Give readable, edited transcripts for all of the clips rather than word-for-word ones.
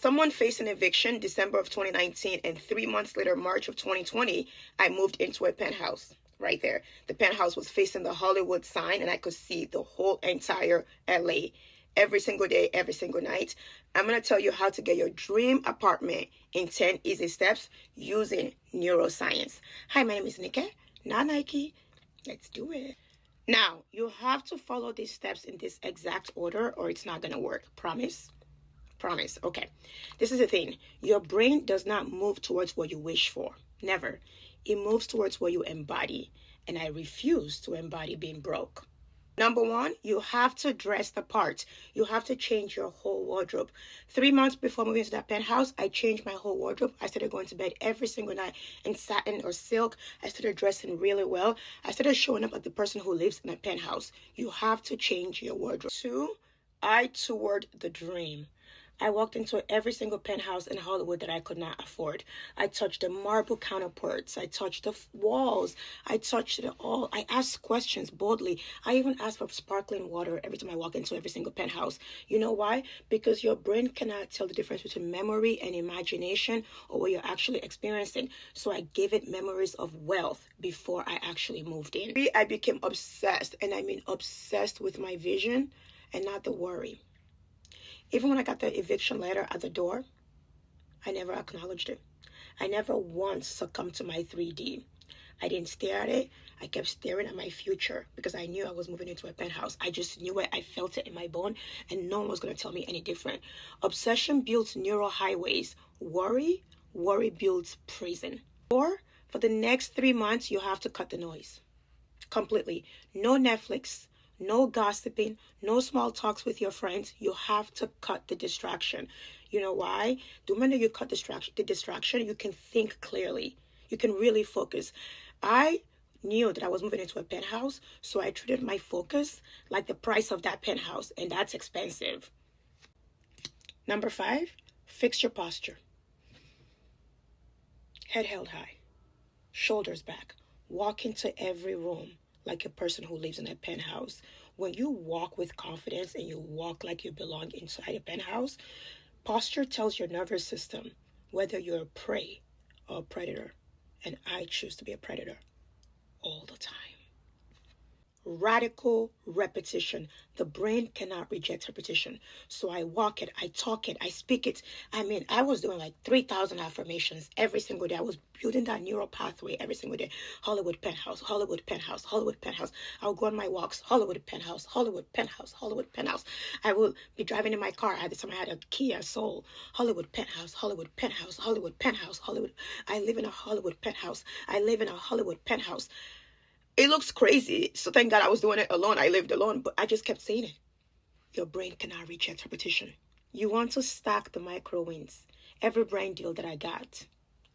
someone faced an eviction December of 2019, and 3 months later, March of 2020, I moved into a penthouse right there. The penthouse was facing the Hollywood sign, and I could see the whole entire LA every single day, every single night. I'm going to tell you how to get your dream apartment in 10 easy steps using neuroscience. Hi, my name is Nikki, not Nike. Let's do it. Now, you have to follow these steps in this exact order or it's not going to work. Promise? Promise. Okay. This is the thing. Your brain does not move towards what you wish for. Never. It moves towards what you embody. And I refuse to embody being broke. Number one, you have to dress the part. You have to change your whole wardrobe. 3 months before moving to that penthouse, I changed my whole wardrobe. I started going to bed every single night in satin or silk. I started dressing really well. I started showing up like the person who lives in a penthouse. You have to change your wardrobe. Two, I toured the dream. I walked into every single penthouse in Hollywood that I could not afford. I touched the marble counterparts. I touched the walls. I touched it all. I asked questions boldly. I even asked for sparkling water every time I walk into every single penthouse. You know why? Because your brain cannot tell the difference between memory and imagination or what you're actually experiencing. So I gave it memories of wealth before I actually moved in. I became obsessed, and I mean obsessed with my vision and not the worry. Even when I got the eviction letter at the door, I never acknowledged it. I never once succumbed to my 3D. I didn't stare at it. I kept staring at my future because I knew I was moving into a penthouse. I just knew it. I felt it in my bone, and no one was going to tell me any different. Obsession builds neural highways. Worry builds prison. Or for the next 3 months, you have to cut the noise completely. No Netflix. No gossiping, no small talks with your friends. You have to cut the distraction. You know why? The minute you cut the distraction, you can think clearly. You can really focus. I knew that I was moving into a penthouse, so I treated my focus like the price of that penthouse, and that's expensive. Number 5, fix your posture. Head held high, shoulders back. Walk into every room like a person who lives in a penthouse. When you walk with confidence and you walk like you belong inside a penthouse, posture tells your nervous system whether you're a prey or a predator. And I choose to be a predator all the time. Radical repetition. The brain cannot reject repetition. So I walk it, I talk it, I speak it. I mean, I was doing like 3,000 affirmations every single day. I was building that neural pathway every single day. Hollywood penthouse, Hollywood penthouse, Hollywood penthouse. I would go on my walks, Hollywood penthouse, Hollywood penthouse, Hollywood penthouse. I would be driving in my car. At the time I had a Kia Soul. Hollywood penthouse, Hollywood penthouse, Hollywood penthouse, Hollywood. I live in a Hollywood penthouse. I live in a Hollywood penthouse. It looks crazy. So thank God I was doing it alone. I lived alone, but I just kept saying it. Your brain cannot reject repetition. You want to stack the micro wins. Every brand deal that I got,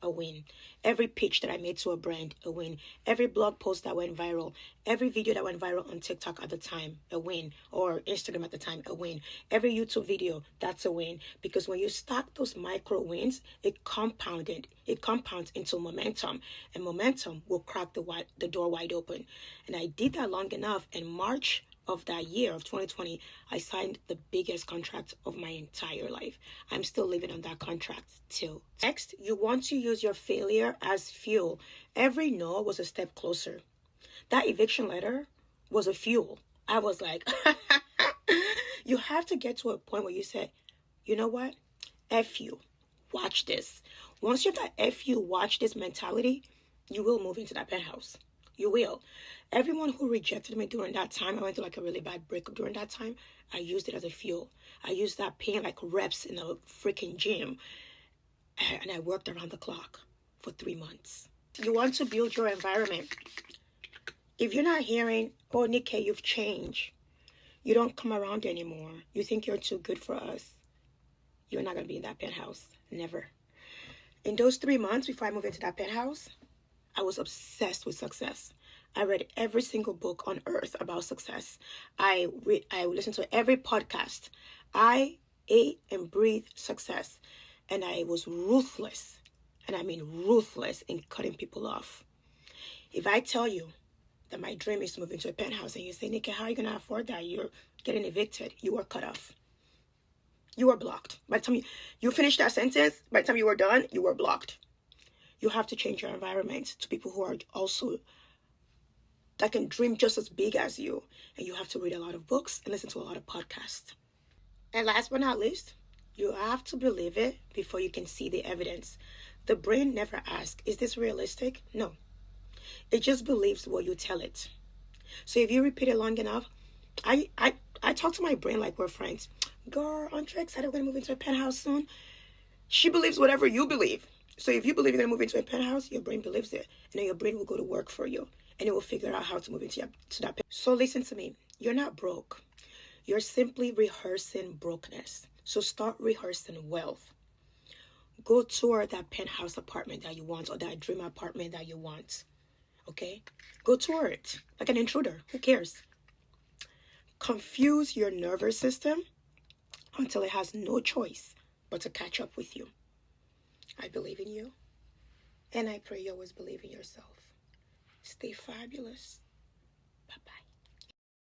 a win. Every pitch that I made to a brand, a win. Every blog post that went viral. Every video that went viral on TikTok at the time, a win. Or Instagram at the time, a win. Every YouTube video, that's a win. Because when you stack those micro wins, it compounds into momentum. And momentum will crack the door wide open. And I did that long enough. In March of that year of 2020, I signed the biggest contract of my entire life. I'm still living on that contract till. Next, you want to use your failure as fuel. Every no was a step closer. That eviction letter was a fuel. I was like, you have to get to a point where you say, you know what? F you. Watch this. Once you have that F you, watch this mentality, you will move into that penthouse. You will. Everyone who rejected me during that time, I went through like a really bad breakup during that time. I used it as a fuel. I used that pain like reps in a freaking gym. And I worked around the clock for 3 months. You want to build your environment. If you're not hearing, oh, Nikki, you've changed. You don't come around anymore. You think you're too good for us. You're not going to be in that penthouse. Never. In those 3 months before I moved into that penthouse, I was obsessed with success. I read every single book on earth about success. I listened to every podcast. I ate and breathed success. And I was ruthless, and I mean ruthless, in cutting people off. If I tell you that my dream is to move into a penthouse and you say, Nikki, how are you going to afford that? You're getting evicted. You are cut off. You are blocked. By the time you finish that sentence, by the time you were done, you were blocked. You have to change your environment to people who are also, that can dream just as big as you. And you have to read a lot of books and listen to a lot of podcasts. And last but not least, you have to believe it before you can see the evidence. The brain never asks, is this realistic? No. It just believes what you tell it. So if you repeat it long enough, I talk to my brain like we're friends. Girl, aren't you excited we're going to move into a penthouse soon? She believes whatever you believe. So if you believe you're going to move into a penthouse, your brain believes it. And then your brain will go to work for you. And it will figure out how to move into that penthouse. So listen to me. You're not broke. You're simply rehearsing brokenness. So start rehearsing wealth. Go tour that penthouse apartment that you want, or that dream apartment that you want. Okay? Go tour it like an intruder. Who cares? Confuse your nervous system until it has no choice but to catch up with you. I believe in you, and I pray you always believe in yourself. Stay fabulous.